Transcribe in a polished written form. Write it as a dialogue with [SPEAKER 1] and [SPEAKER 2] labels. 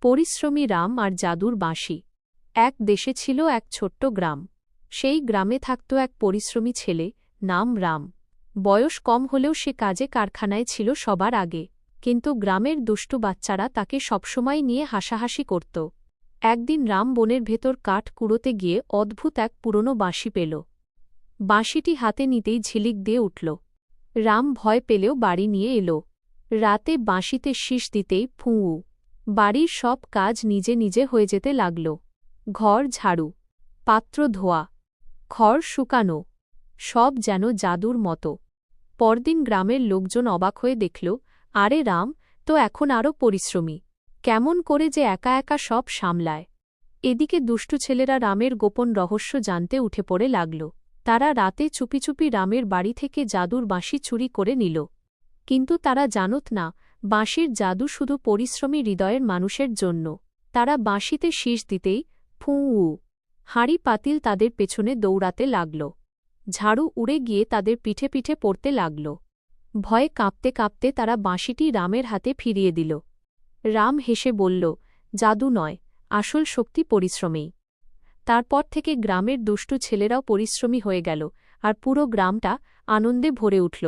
[SPEAKER 1] পরিশ্রমী রাম আর জাদুর বাঁশি। এক দেশে ছিল এক ছোট্ট গ্রাম। সেই গ্রামে থাকত এক পরিশ্রমী ছেলে, নাম রাম। বয়স কম হলেও সে কাজে কারখানায় ছিল সবার আগে। কিন্তু গ্রামের দুষ্টু বাচ্চারা তাকে সবসময় নিয়ে হাসাহাসি করত। একদিন রাম বনের ভেতর কাঠ কুড়োতে গিয়ে অদ্ভুত এক পুরনো বাঁশি পেল। বাঁশিটি হাতে নিতেই ঝিলিক দিয়ে উঠল। রাম ভয় পেলেও বাড়ি নিয়ে এল। রাতে বাঁশিতে শীষ দিতেই ফুঁ, বাড়ির সব কাজ নিজে নিজে হয়ে যেতে লাগল। ঘর ঝাড়ু, পাত্র ধোয়া, খড় শুকানো, সব যেন জাদুর মতো। পরদিন গ্রামের লোকজন অবাক হয়ে দেখল, আরে রাম তো এখন আরও পরিশ্রমী, কেমন করে যে একা একা সব সামলায়। এদিকে দুষ্টু ছেলেরা রামের গোপন রহস্য জানতে উঠে পড়ে লাগল। তারা রাতে চুপি চুপি রামের বাড়ি থেকে জাদুর বাঁশি চুরি করে নিল। কিন্তু তারা জানত না, বাঁশির জাদু শুধু পরিশ্রমী হৃদয়ের মানুষের জন্য। তারা বাঁশিতে শীষ দিতেই ফুঁ, হাঁড়ি পাতিল তাদের পেছনে দৌড়াতে লাগল। ঝাড়ু উড়ে গিয়ে তাদের পিঠে পিঠে পড়তে লাগল। ভয়ে কাঁপতে কাঁপতে তারা বাঁশিটি রামের হাতে ফিরিয়ে দিল। রাম হেসে বলল, জাদু নয়, আসল শক্তি পরিশ্রমেই। তারপর থেকে গ্রামের দুষ্টু ছেলেরাও পরিশ্রমী হয়ে গেল, আর পুরো গ্রামটা আনন্দে ভরে উঠল।